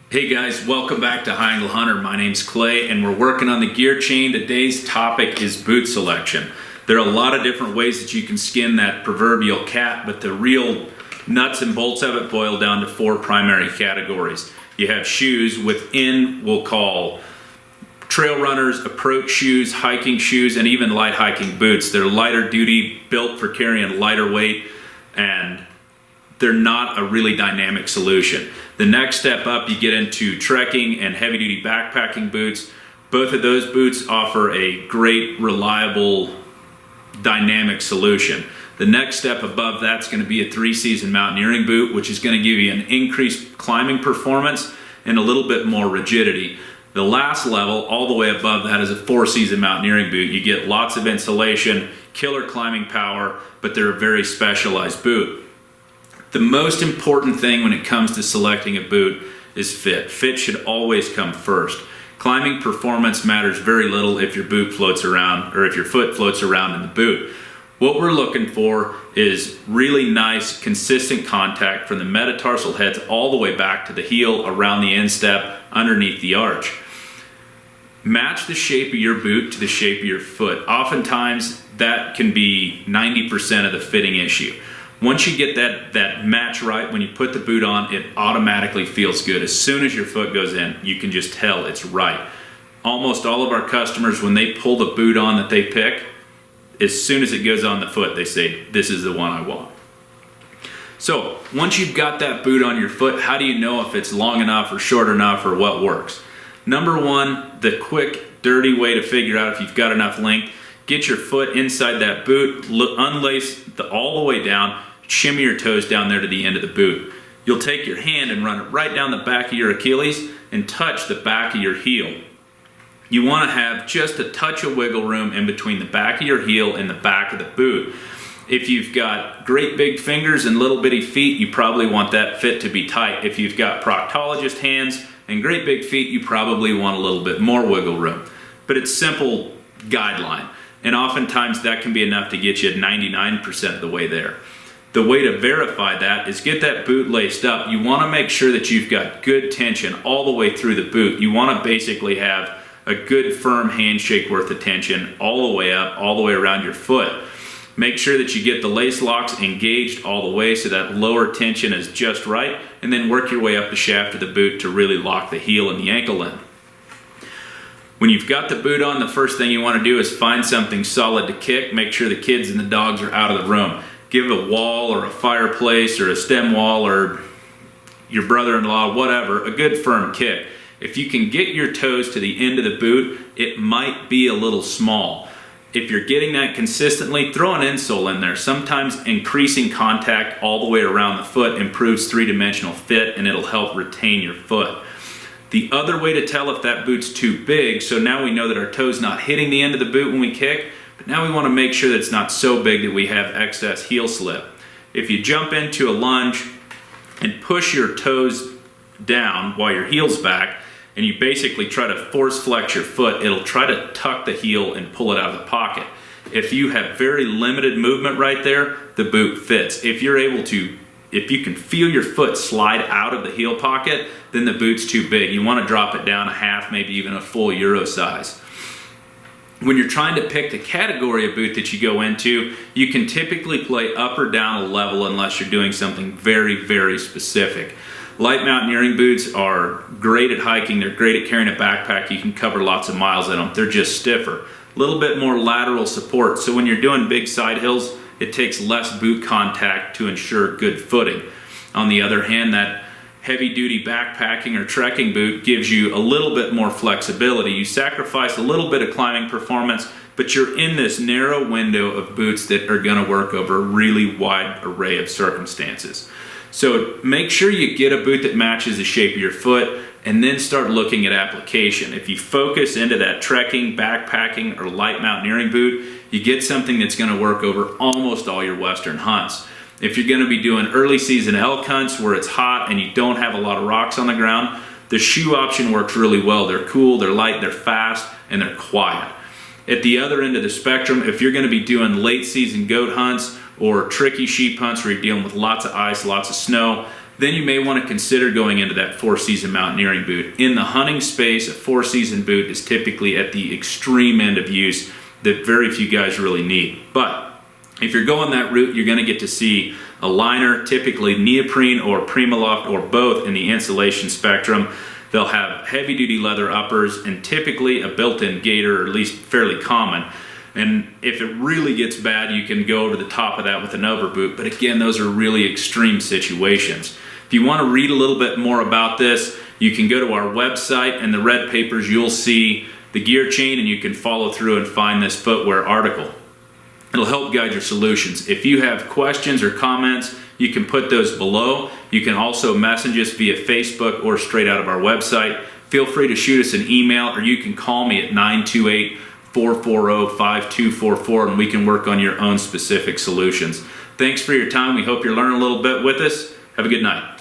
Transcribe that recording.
Hey guys, welcome back to High Angle Hunter. My name's Clay and we're working on the gear chain. Today's topic is boot selection. There are a lot of different ways that you can skin that proverbial cat, but the real nuts and bolts of it boil down to four primary categories. You have shoes within, we'll call trail runners, approach shoes, hiking shoes, and even light hiking boots. They're lighter duty, built for carrying lighter weight, and they're not a really dynamic solution. The next step up, you get into trekking and heavy duty backpacking boots. Both of those boots offer a great, reliable, dynamic solution. The next step above that's going to be a 3-season mountaineering boot, which is going to give you an increased climbing performance and a little bit more rigidity. The last level, all the way above that, is a 4-season mountaineering boot. You get lots of insulation, killer climbing power, but they're a very specialized boot. The most important thing when it comes to selecting a boot is fit. Fit should always come first. Climbing performance matters very little if your boot floats around, or if your foot floats around in the boot. What we're looking for is really nice, consistent contact from the metatarsal heads all the way back to the heel, around the instep, underneath the arch. Match the shape of your boot to the shape of your foot. Oftentimes, that can be 90% of the fitting issue. Once you get that match right, when you put the boot on, it automatically feels good. As soon as your foot goes in, you can just tell it's right. Almost all of our customers, when they pull the boot on that they pick, as soon as it goes on the foot, they say, this is the one I want. So once you've got that boot on your foot, how do you know if it's long enough or short enough or what works? Number one, the quick, dirty way to figure out if you've got enough length, get your foot inside that boot, unlace all the way down, shimmy your toes down there to the end of the boot. You'll take your hand and run it right down the back of your Achilles and touch the back of your heel. You want to have just a touch of wiggle room in between the back of your heel and the back of the boot. If you've got great big fingers and little bitty feet, you probably want that fit to be tight. If you've got proctologist hands and great big feet, you probably want a little bit more wiggle room. But it's simple guideline, and oftentimes that can be enough to get you 99% of the way there. The way to verify that is get that boot laced up. You want to make sure that you've got good tension all the way through the boot. You want to basically have a good firm handshake worth of tension all the way up, all the way around your foot. Make sure that you get the lace locks engaged all the way so that lower tension is just right, and then work your way up the shaft of the boot to really lock the heel and the ankle in. When you've got the boot on, the first thing you want to do is find something solid to kick. Make sure the kids and the dogs are out of the room. Give a wall or a fireplace or a stem wall or your brother-in-law, whatever, a good firm kick. If you can get your toes to the end of the boot, it might be a little small. If you're getting that consistently, throw an insole in there. Sometimes increasing contact all the way around the foot improves three-dimensional fit, and it'll help retain your foot. The other way to tell if that boot's too big, so now we know that our toe's not hitting the end of the boot when we kick, but now we want to make sure that it's not so big that we have excess heel slip. If you jump into a lunge and push your toes down while your heel's back, and you basically try to force flex your foot, it'll try to tuck the heel and pull it out of the pocket. If you have very limited movement right there, the boot fits. If you can feel your foot slide out of the heel pocket, then the boot's too big. You want to drop it down a half, maybe even a full Euro size. When you're trying to pick the category of boot that you go into, you can typically play up or down a level unless you're doing something very, very specific. Light mountaineering boots are great at hiking. They're great at carrying a backpack. You can cover lots of miles in them. They're just stiffer. A little bit more lateral support. So when you're doing big side hills, it takes less boot contact to ensure good footing. On the other hand, that heavy-duty backpacking or trekking boot gives you a little bit more flexibility. You sacrifice a little bit of climbing performance, but you're in this narrow window of boots that are going to work over a really wide array of circumstances. So make sure you get a boot that matches the shape of your foot, and then start looking at application. If you focus into that trekking, backpacking, or light mountaineering boot, you get something that's going to work over almost all your western hunts. If you're going to be doing early season elk hunts where it's hot and you don't have a lot of rocks on the ground, the shoe option works really well. They're cool, they're light, they're fast, and they're quiet. At the other end of the spectrum, if you're going to be doing late season goat hunts or tricky sheep hunts where you're dealing with lots of ice, lots of snow, then you may want to consider going into that 4-season mountaineering boot. In the hunting space, a 4-season boot is typically at the extreme end of use that very few guys really need. But if you're going that route, you're going to get to see a liner, typically neoprene or Primaloft or both in the insulation spectrum. They'll have heavy-duty leather uppers and typically a built-in gaiter, or at least fairly common. And if it really gets bad, you can go over the top of that with an overboot. But again, those are really extreme situations. If you want to read a little bit more about this, you can go to our website. In the red papers, you'll see the gear chain, and you can follow through and find this footwear article. It'll help guide your solutions. If you have questions or comments, you can put those below. You can also message us via Facebook or straight out of our website. Feel free to shoot us an email, or you can call me at 928-440-5244, and we can work on your own specific solutions. Thanks for your time. We hope you're learning a little bit with us. Have a good night.